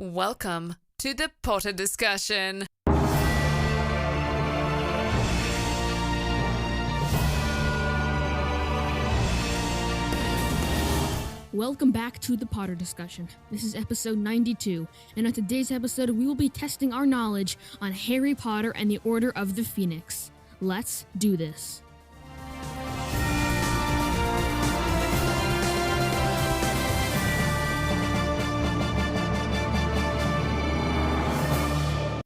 Welcome to the Potter discussion. Welcome back to the Potter discussion. This is episode 92, and on today's episode, we will be testing our knowledge on Harry Potter and the Order of the Phoenix. Let's do this.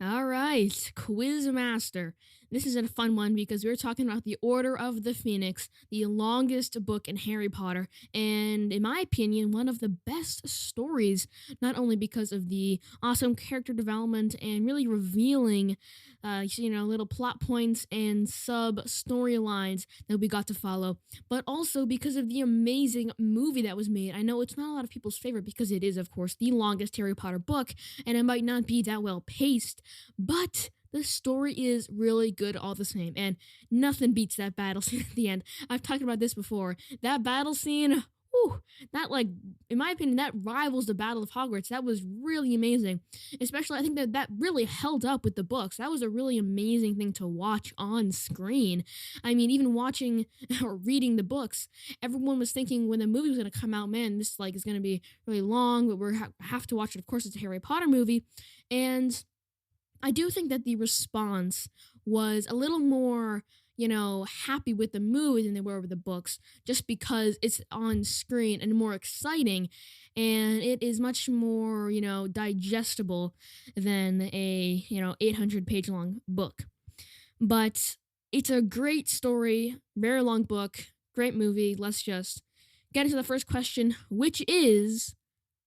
Alright, QuizMaster. This is a fun one because we're talking about the Order of the Phoenix, the longest book in Harry Potter, and in my opinion, one of the best stories, not only because of the awesome character development and really revealing, little plot points and sub-storylines that we got to follow, but also because of the amazing movie that was made. I know it's not a lot of people's favorite because it is, of course, the longest Harry Potter book, and it might not be that well paced, but the story is really good all the same, and nothing beats that battle scene at the end. I've talked about this before. That battle scene, in my opinion, that rivals the Battle of Hogwarts. That was really amazing. Especially, I think that really held up with the books. That was a really amazing thing to watch on screen. I mean, even watching or reading the books, everyone was thinking when the movie was going to come out, man, this is going to be really long, but we have to watch it. Of course, it's a Harry Potter movie, and I do think that the response was a little more, happy with the movie than they were with the books, just because it's on screen and more exciting, and it is much more, digestible than a, 800-page long book. But it's a great story, very long book, great movie. Let's just get into the first question, which is,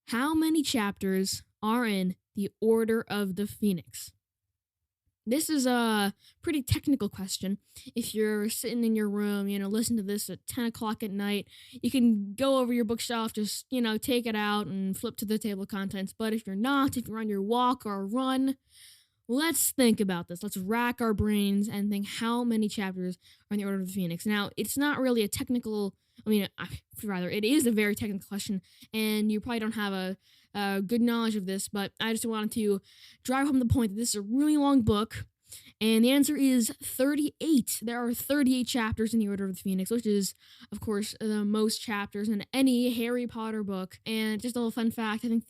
how many chapters are in the Order of the Phoenix? This is a pretty technical question. If you're sitting in your room, listen to this at 10 o'clock at night, you can go over your bookshelf, just, take it out and flip to the table of contents. But if you're not, if you're on your walk or run, let's think about this. Let's rack our brains and think how many chapters are in the Order of the Phoenix. Now, it's not really a technical, it is a very technical question, and you probably don't have a good knowledge of this, but I just wanted to drive home the point that this is a really long book, and the answer is 38. There are 38 chapters in the Order of the Phoenix, which is, of course, the most chapters in any Harry Potter book. And just a little fun fact, I think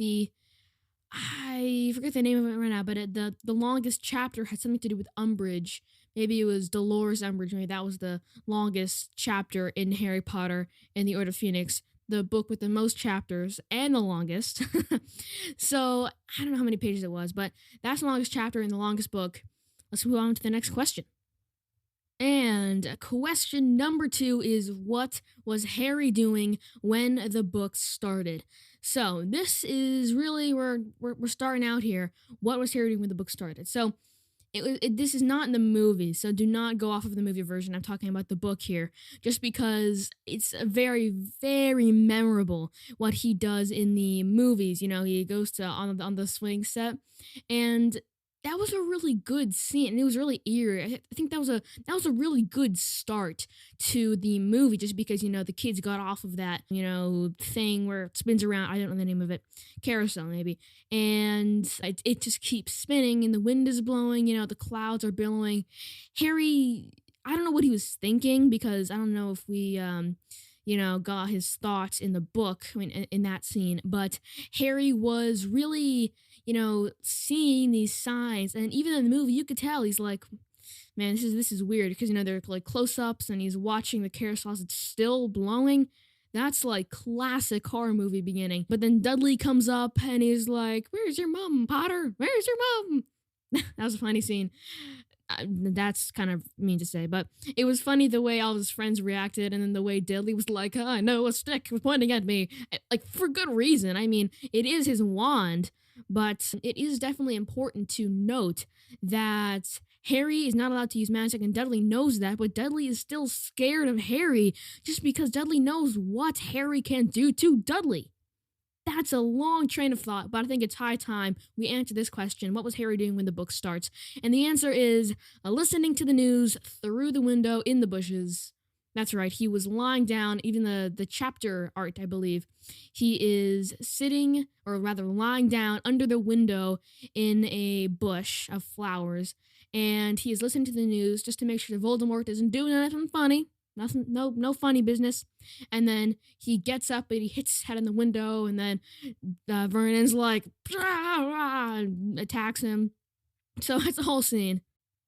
I forget the name of it right now, but the longest chapter had something to do with Umbridge. Maybe it was Dolores Umbridge. Maybe that was the longest chapter in Harry Potter and the Order of Phoenix, the book with the most chapters and the longest. So I don't know how many pages it was, but that's the longest chapter in the longest book. Let's move on to the next question. And question number 2 is, what was Harry doing when the book started? So this is really where we're starting out here. What was Harry doing when the book started? So this is not in the movie, so do not go off of the movie version. I'm talking about the book here, just because it's a very, very memorable what he does in the movies. He goes to on the swing set, and that was a really good scene, and it was really eerie. I think that was a really good start to the movie, just because, the kids got off of that, thing where it spins around. I don't know the name of it. Carousel, maybe. And it just keeps spinning, and the wind is blowing, the clouds are billowing. Harry, I don't know what he was thinking, because I don't know if we, got his thoughts in the book, in that scene, but Harry was really, seeing these signs, and even in the movie, you could tell he's like, man, this is weird, because, they're like close-ups, and he's watching the carousels, it's still blowing. That's like classic horror movie beginning. But then Dudley comes up, and he's like, where's your mom, Potter? Where's your mom? That was a funny scene. That's kind of mean to say, but it was funny the way all his friends reacted, and then the way Dudley was like, I know a stick was pointing at me, like, for good reason. I mean, it is his wand, but it is definitely important to note that Harry is not allowed to use magic, and Dudley knows that, but Dudley is still scared of Harry just because Dudley knows what Harry can do to Dudley. That's a long train of thought, but I think it's high time we answer this question. What was Harry doing when the book starts? And the answer is listening to the news through the window in the bushes. That's right. He was lying down, even the chapter art, I believe. He is sitting, or rather lying down under the window in a bush of flowers, and he is listening to the news just to make sure that Voldemort isn't doing anything funny. Nothing, no funny business. And then he gets up and he hits his head in the window, and then Vernon's like, and attacks him. So that's the whole scene.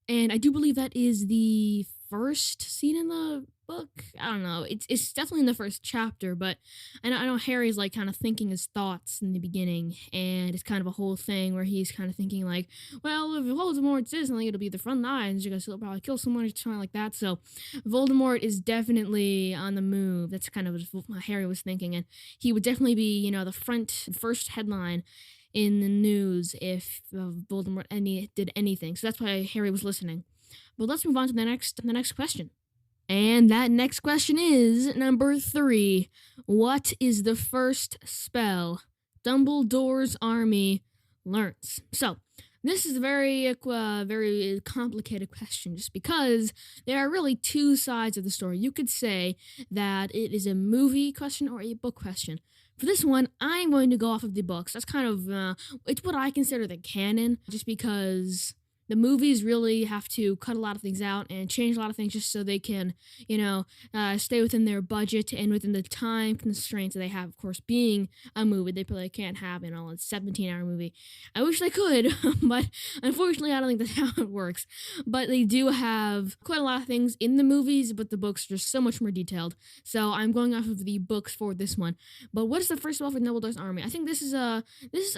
And I do believe that is the first scene in the book. I don't know. It's definitely in the first chapter, but I know Harry's like kind of thinking his thoughts in the beginning, and it's kind of a whole thing where he's kind of thinking like, well, if Voldemort says something, it'll be the front lines because he'll probably kill someone or something like that. So Voldemort is definitely on the move. That's kind of what Harry was thinking, and he would definitely be, the first headline in the news if Voldemort did anything. So that's why Harry was listening. But let's move on to the next question. And that next question is number 3. What is the first spell Dumbledore's army learns? So this is a very complicated question just because there are really two sides of the story. You could say that it is a movie question or a book question. For this one, I'm going to go off of the books. That's kind of, it's what I consider the canon, just because the movies really have to cut a lot of things out and change a lot of things just so they can, stay within their budget and within the time constraints that they have. Of course, being a movie, they probably can't have, a 17-hour movie. I wish they could, but unfortunately, I don't think that's how it works. But they do have quite a lot of things in the movies, but the books are just so much more detailed. So I'm going off of the books for this one. But what is the first spell for Dumbledore's army? I think this is a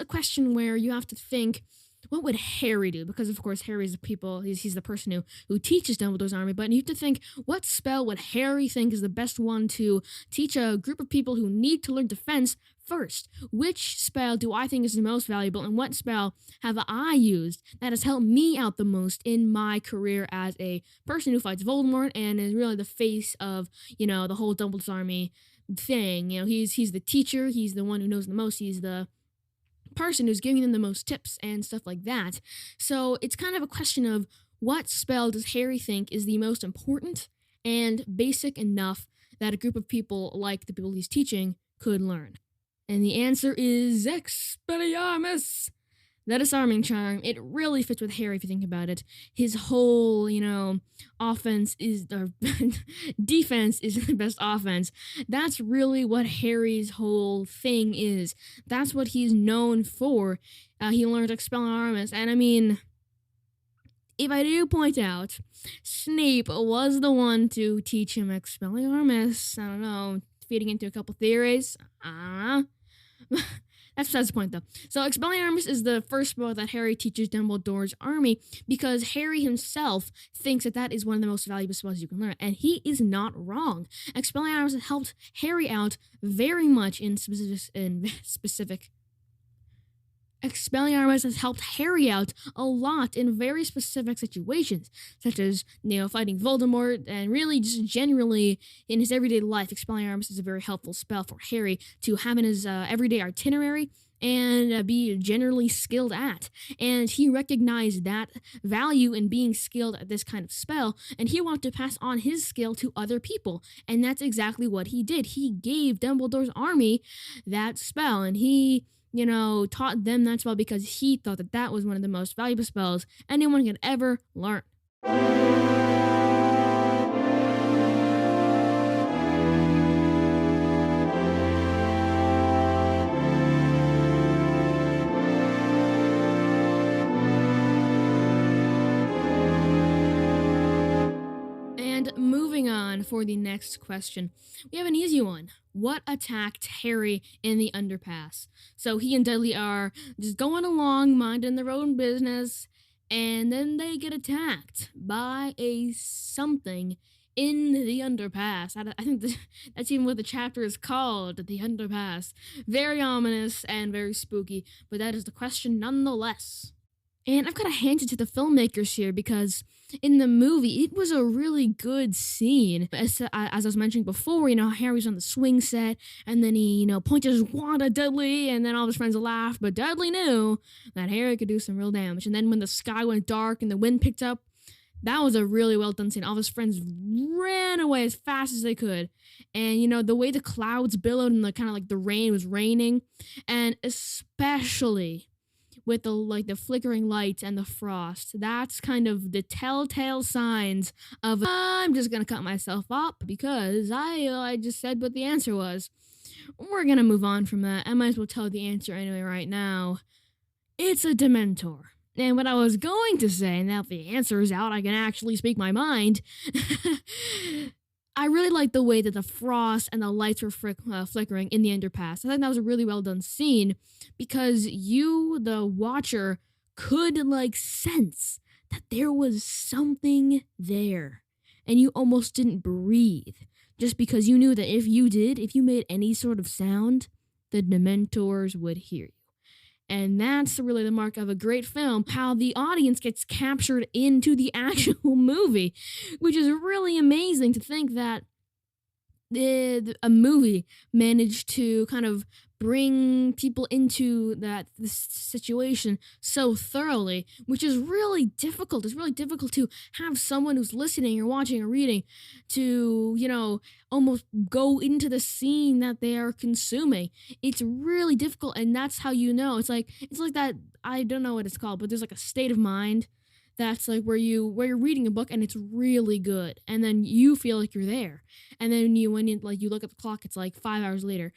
question where you have to think, what would Harry do? Because, of course, Harry's he's the person who teaches Dumbledore's army, but you have to think, what spell would Harry think is the best one to teach a group of people who need to learn defense first? Which spell do I think is the most valuable, and what spell have I used that has helped me out the most in my career as a person who fights Voldemort and is really the face of, the whole Dumbledore's army thing? He's the teacher, he's the one who knows the most, he's the person who's giving them the most tips and stuff like that. So it's kind of a question of what spell does Harry think is the most important and basic enough that a group of people like the people he's teaching could learn. And the answer is Expelliarmus, the disarming charm. It really fits with Harry if you think about it. His whole, offense is, or defense is the best offense. That's really what Harry's whole thing is. That's what he's known for. He learned Expelliarmus, and if I do point out, Snape was the one to teach him Expelliarmus. I don't know, feeding into a couple theories. That's besides the point, though. So Expelliarmus is the first spell that Harry teaches Dumbledore's army because Harry himself thinks that is one of the most valuable spells you can learn, and he is not wrong. Expelliarmus has helped Harry out very much in specific. Expelliarmus has helped Harry out a lot in very specific situations, such as, fighting Voldemort, and really just generally in his everyday life. Expelliarmus is a very helpful spell for Harry to have in his everyday itinerary and be generally skilled at. And he recognized that value in being skilled at this kind of spell, and he wanted to pass on his skill to other people. And that's exactly what he did. He gave Dumbledore's army that spell, and he taught them that spell because he thought that was one of the most valuable spells anyone could ever learn. And moving on for the next question, we have an easy one. What attacked Harry in the underpass? So he and Dudley are just going along, minding their own business, and then they get attacked by a something in the underpass. I think that's even what the chapter is called, the underpass. Very ominous and very spooky, but that is the question nonetheless. And I've got to hand it to the filmmakers here because in the movie, it was a really good scene. As I was mentioning before, Harry's on the swing set, and then he, pointed his wand at Dudley, and then all his friends laughed, but Dudley knew that Harry could do some real damage. And then when the sky went dark and the wind picked up, That was a really well done scene. All of his friends ran away as fast as they could. And, the way the clouds billowed and the kind of like the rain was raining, and especially with the flickering lights and the frost. That's kind of the telltale signs of I'm just gonna cut myself up because I just said what the answer was. We're gonna move on from that. I might as well tell the answer anyway right now. It's a Dementor. And what I was going to say, now that the answer is out, I can actually speak my mind. I really like the way that the frost and the lights were flickering in the underpass. I think that was a really well done scene because you, the watcher, could sense that there was something there. And you almost didn't breathe just because you knew that if you made any sort of sound, the Dementors would hear you. And that's really the mark of a great film, how the audience gets captured into the actual movie, which is really amazing to think that a movie managed to kind of bring people into this situation so thoroughly, which is really difficult. It's really difficult to have someone who's listening or watching or reading to, almost go into the scene that they are consuming. It's really difficult, and that's how it's like that. I don't know what it's called, but there's like a state of mind that's like where you're reading a book and it's really good, and then you feel like you're there, and then when you look at the clock, it's like 5 hours later.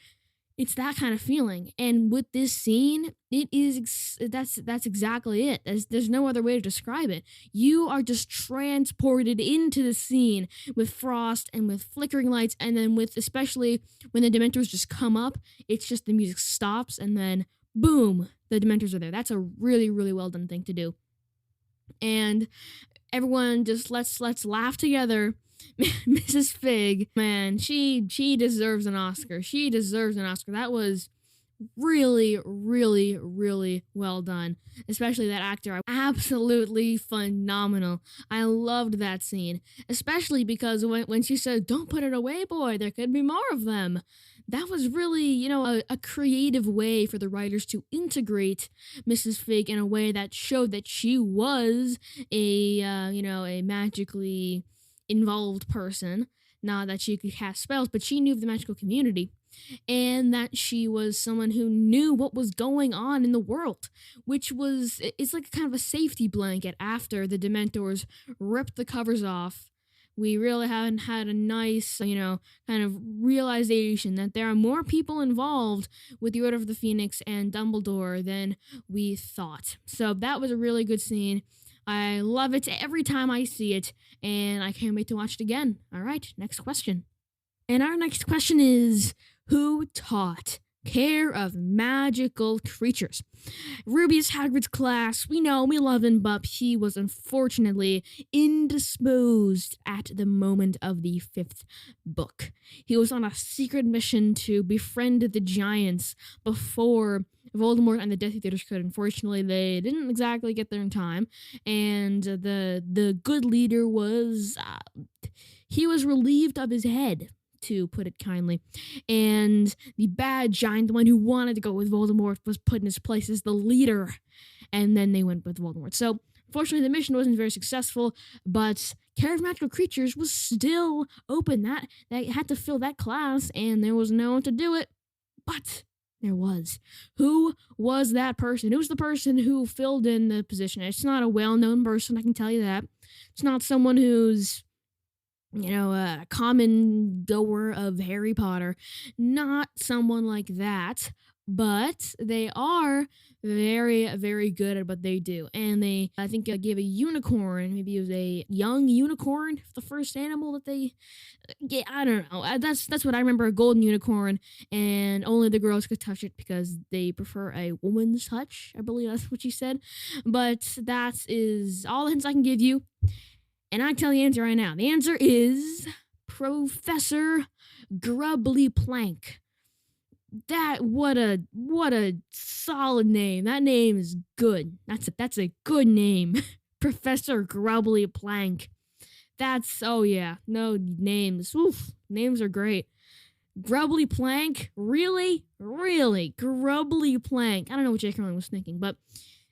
It's that kind of feeling, and with this scene, that's exactly it. There's no other way to describe it. You are just transported into the scene with frost and with flickering lights, and then with especially when the Dementors just come up, it's just the music stops, and then boom, the Dementors are there. That's a really, really well done thing to do, and everyone just let's laugh together. Mrs. Fig, man, she deserves an Oscar. She deserves an Oscar. That was really, really, really well done. Especially that actor. Absolutely phenomenal. I loved that scene. Especially because when she said, "Don't put it away, boy, there could be more of them." That was really, a creative way for the writers to integrate Mrs. Fig in a way that showed that she was a magically involved person, not that she could cast spells, but she knew of the magical community, and that she was someone who knew what was going on in the world, which was, it's like kind of a safety blanket after the Dementors ripped the covers off. We really haven't had a nice, kind of realization that there are more people involved with the Order of the Phoenix and Dumbledore than we thought. So that was a really good scene. I love it every time I see it, and I can't wait to watch it again. All right, next question. And our next question is, who taught care of magical creatures? Ruby is Hagrid's class. We know, we love him, but he was unfortunately indisposed at the moment of the 5th book. He was on a secret mission to befriend the giants before Voldemort and the Death Eaters could. Unfortunately, they didn't exactly get there in time, and the good leader was he was relieved of his head, to put it kindly, and the bad giant, the one who wanted to go with Voldemort, was put in his place as the leader, and then they went with Voldemort. So unfortunately, the mission wasn't very successful, but Care of Magical Creatures was still open. That had to fill that class, and there was no one to do it, but there was. Who was that person? Who was the person who filled in the position? It's not a well-known person, I can tell you that. It's not someone who's, a common goer of Harry Potter. Not someone like that, but they are very, very good at what they do. And I think, gave a unicorn, maybe it was a young unicorn, the first animal that they, I don't know. That's what I remember, a golden unicorn, and only the girls could touch it because they prefer a woman's touch. I believe that's what she said. But that is all the hints I can give you. And I can tell you the answer right now. The answer is Professor Grubbly Plank. What a solid name. That name is good. That's a good name. Professor Grubbly Plank. Oh yeah, no names. Oof, names are great. Grubbly Plank? Really? Grubbly Plank. I don't know what J.K. Rowling was thinking, but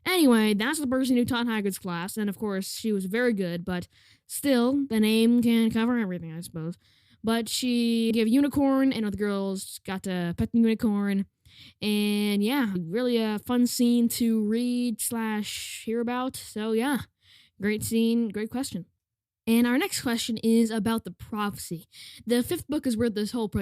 Anyway, that's the person who taught Hagrid's class, and of course, she was very good, but still, the name can cover everything, I suppose. But she gave a unicorn, and all the girls got to pet the unicorn. And yeah, really a fun scene to read / hear about. So yeah, great scene, great question. And our next question is about the prophecy. The fifth book is where this whole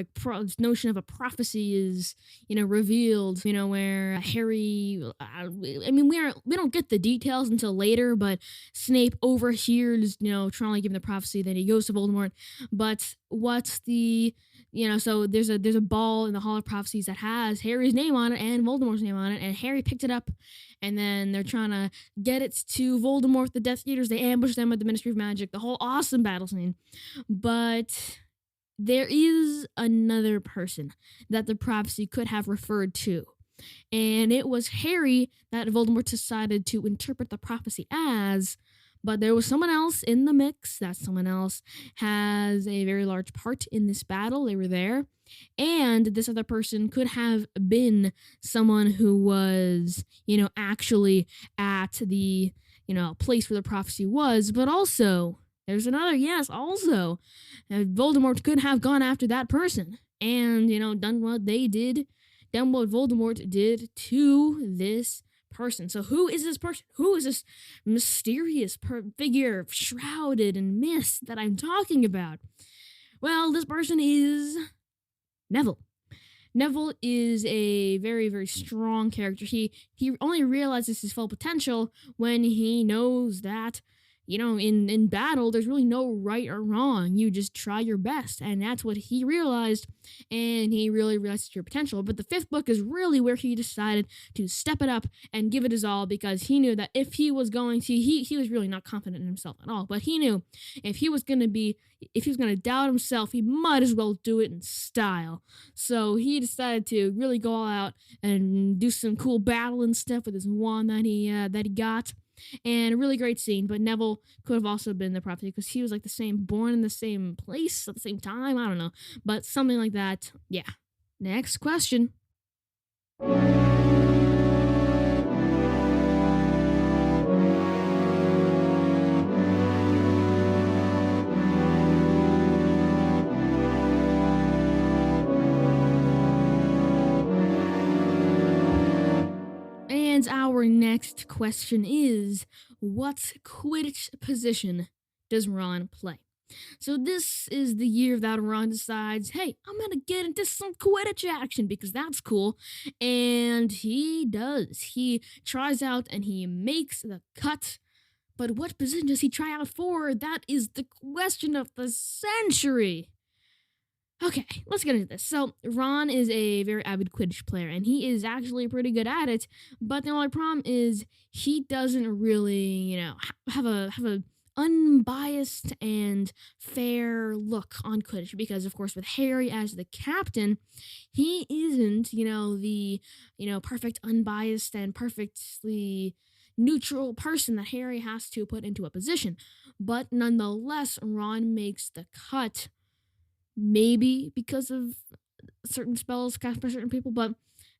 notion of a prophecy is, revealed. Where Harry, we don't get the details until later, but Snape overhears, trying to give him the prophecy. Then he goes to Voldemort. But what's the so there's a ball in the Hall of Prophecies that has Harry's name on it and Voldemort's name on it, and Harry picked it up, and then they're trying to get it to Voldemort, the Death Eaters. They ambush them at the Ministry of Magic, the whole awesome battle scene. But there is another person that the prophecy could have referred to, and it was Harry that Voldemort decided to interpret the prophecy as. But there was someone else in the mix. That someone else has a very large part in this battle. They were there. And this other person could have been someone who was, actually at the, place where the prophecy was. But also, there's another, also, Voldemort could have gone after that person and, done what Voldemort did to this person. So who is this person? Who is this mysterious figure shrouded in mist that I'm talking about? Well, this person is Neville. Neville is a very, very strong character. He only realizes his full potential when he knows that, in battle, there's really no right or wrong. You just try your best. And that's what he realized. And he really realized your potential. But the fifth book is really where he decided to step it up and give it his all, because he knew that if he was going to, he was really not confident in himself at all. But he knew if he was going to doubt himself, he might as well do it in style. So he decided to really go all out and do some cool battle and stuff with his wand that he got. And a really great scene, but Neville could have also been the prophecy because he was born in the same place at the same time. I don't know, but something like that. Yeah. Next question. And our next question is, what Quidditch position does Ron play? So this is the year that Ron decides, hey, I'm going to get into some Quidditch action because that's cool. And he does. He tries out and he makes the cut. But what position does he try out for? That is the question of the century. Okay, let's get into this. So, Ron is a very avid Quidditch player, and he is actually pretty good at it, but the only problem is he doesn't really, have a unbiased and fair look on Quidditch, because, of course, with Harry as the captain, he isn't, the, perfect, unbiased, and perfectly neutral person that Harry has to put into a position. But nonetheless, Ron makes the cut. Maybe because of certain spells cast by certain people, but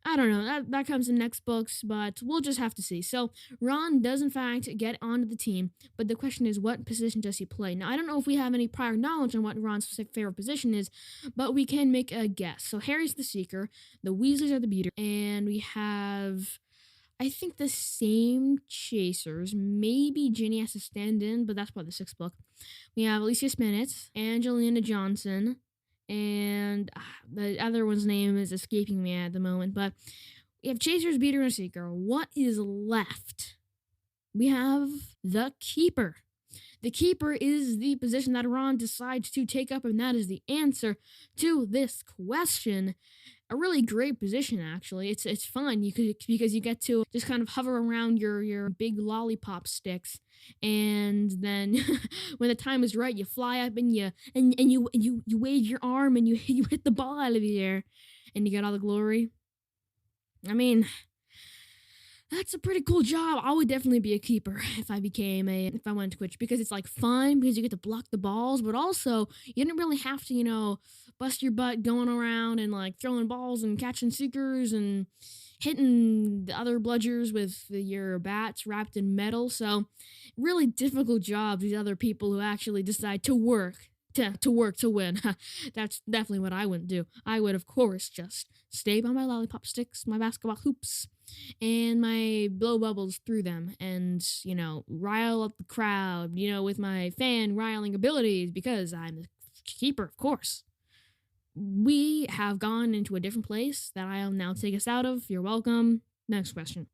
I don't know. That comes in next books, but we'll just have to see. So Ron does in fact get onto the team, but the question is, what position does he play? Now, I don't know if we have any prior knowledge on what Ron's favorite position is, but we can make a guess. So Harry's the Seeker, the Weasleys are the Beater, and we have, I think, the same Chasers. Maybe Ginny has to stand in, but that's probably the sixth book. We have Alicia Spinnet, Angelina Johnson, and the other one's name is escaping me at the moment. But we have Chasers, Beater, and Seeker. What is left? We have the Keeper. The Keeper is the position that Ron decides to take up, and that is the answer to this question. A really great position, actually. It's fun because you get to just kind of hover around your big lollipop sticks, and then when the time is right, you fly up and you wave your arm and you hit the ball out of the air, and you get all the glory. I mean, that's a pretty cool job. I would definitely be a keeper if I went to Quidditch, because it's fun because you get to block the balls, but also you didn't really have to, bust your butt going around and throwing balls and catching seekers and hitting the other bludgers with your bats wrapped in metal. So, really difficult jobs, these other people who actually decide to work. To work to win. That's definitely what I wouldn't do. I would, of course, just stay by my lollipop sticks, my basketball hoops, and my blow bubbles through them and, rile up the crowd, with my fan riling abilities because I'm the keeper, of course. We have gone into a different place that I'll now take us out of. You're welcome. Next question.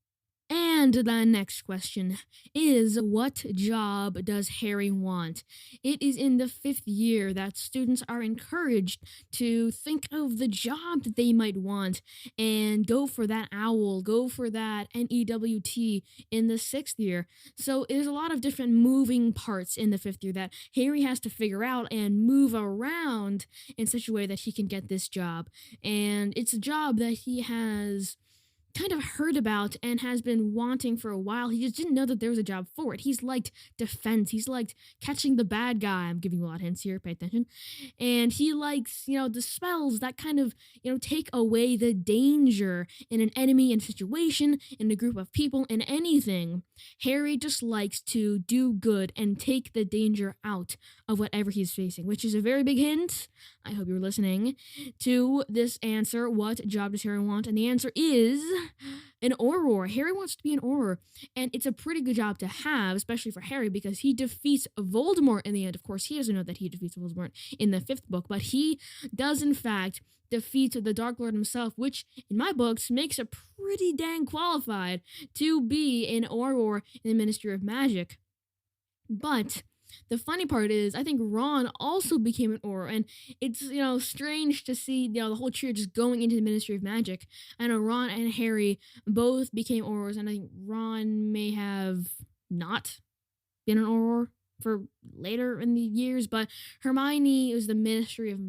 And the next question is, what job does Harry want? It is in the 5th year that students are encouraged to think of the job that they might want and go for that owl, go for that NEWT in the 6th year. So there's a lot of different moving parts in the 5th year that Harry has to figure out and move around in such a way that he can get this job. And it's a job that he has kind of heard about and has been wanting for a while. He just didn't know that there was a job for it. He's liked defense. He's liked catching the bad guy. I'm giving you a lot of hints here. Pay attention. And he likes, the spells that kind of, take away the danger in an enemy, in a situation, in a group of people, in anything. Harry just likes to do good and take the danger out of whatever he's facing, which is a very big hint. I hope you're listening to this answer. What job does Harry want? And the answer is an Auror. Harry wants to be an Auror, and it's a pretty good job to have, especially for Harry, because he defeats Voldemort in the end. Of course, he doesn't know that he defeats Voldemort in the 5th book, but he does, in fact, defeat the Dark Lord himself, which, in my books, makes it pretty dang qualified to be an Auror in the Ministry of Magic. But the funny part is, I think Ron also became an Auror, and it's, strange to see, the whole trio just going into the Ministry of Magic. I know Ron and Harry both became Aurors, and I think Ron may have not been an Auror for later in the years, but Hermione was the Ministry of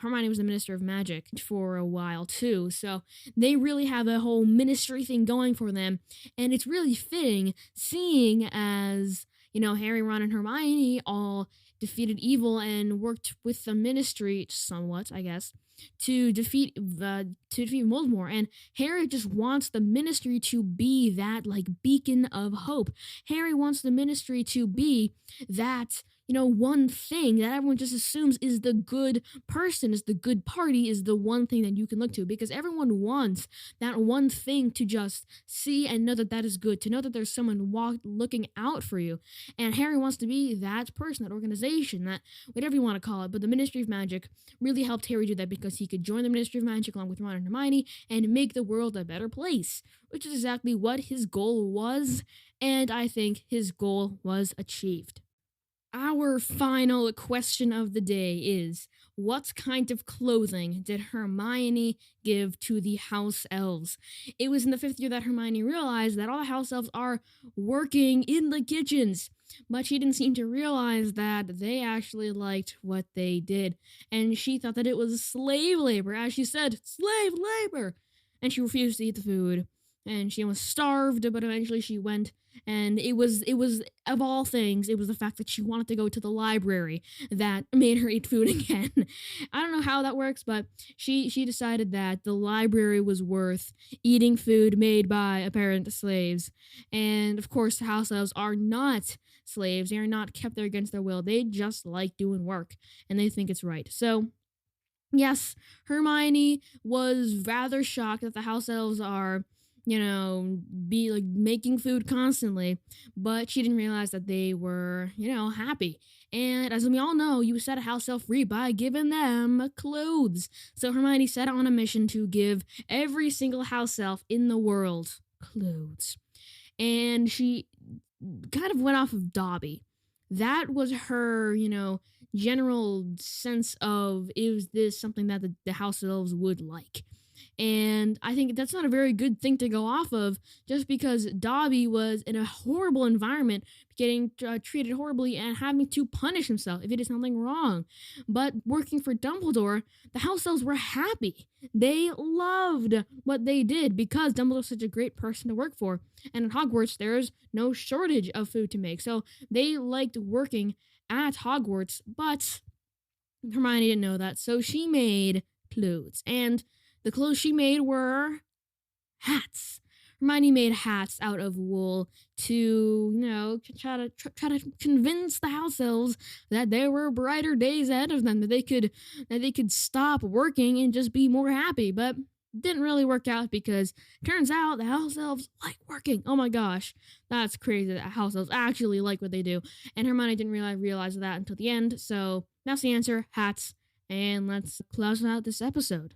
Hermione was the Minister of Magic for a while too, so they really have a whole ministry thing going for them, and it's really fitting, seeing as Harry, Ron, and Hermione all defeated evil and worked with the Ministry somewhat, I guess, to defeat Voldemort. And Harry just wants the Ministry to be that beacon of hope. Harry wants the Ministry to be that one thing that everyone just assumes is the good person, is the good party, is the one thing that you can look to, because everyone wants that one thing to just see and know that that is good, to know that there's someone looking out for you. And Harry wants to be that person, that organization, that whatever you want to call it. But the Ministry of Magic really helped Harry do that, because he could join the Ministry of Magic along with Ron and Hermione and make the world a better place, which is exactly what his goal was. And I think his goal was achieved. Our final question of the day is, what kind of clothing did Hermione give to the house elves? It was in the 5th year that Hermione realized that all the house elves are working in the kitchens, but she didn't seem to realize that they actually liked what they did, and she thought that it was slave labor, as she said, slave labor, and she refused to eat the food. And she almost starved, but eventually she went, and it was of all things, it was the fact that she wanted to go to the library that made her eat food again. I don't know how that works, but she decided that the library was worth eating food made by apparent slaves. And of course, house elves are not slaves. They are not kept there against their will. They just like doing work, and they think it's right. So yes, Hermione was rather shocked that the house elves are making food constantly, but she didn't realize that they were, happy. And as we all know, you set a house elf free by giving them clothes. So Hermione set on a mission to give every single house elf in the world clothes. And she kind of went off of Dobby. That was her, general sense of, is this something that the house elves would like? And I think that's not a very good thing to go off of, just because Dobby was in a horrible environment, getting treated horribly and having to punish himself if he did something wrong. But working for Dumbledore, the house elves were happy. They loved what they did because Dumbledore's such a great person to work for. And at Hogwarts, there's no shortage of food to make. So they liked working at Hogwarts, but Hermione didn't know that. So she made clothes. And the clothes she made were hats. Hermione made hats out of wool to, try to convince the house elves that there were brighter days ahead of them, that they could stop working and just be more happy. But didn't really work out because turns out the house elves like working. Oh my gosh, that's crazy that house elves actually like what they do. And Hermione didn't realize that until the end. So that's the answer, hats. And let's close out this episode.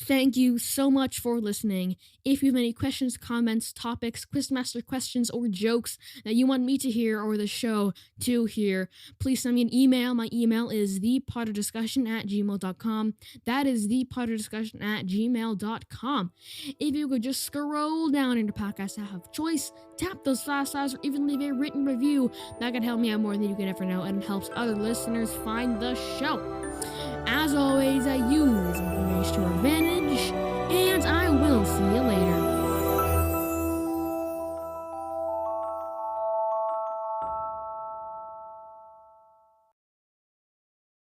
Thank you so much for listening. If you have any questions, comments, topics, Quizmaster questions, or jokes that you want me to hear or the show to hear, please send me an email. My email is thepotterdiscussion@gmail.com. That is thepotterdiscussion@gmail.com. If you could just scroll down into podcast app of choice, tap those 5 stars, or even leave a written review, that could help me out more than you could ever know, and it helps other listeners find the show. As always,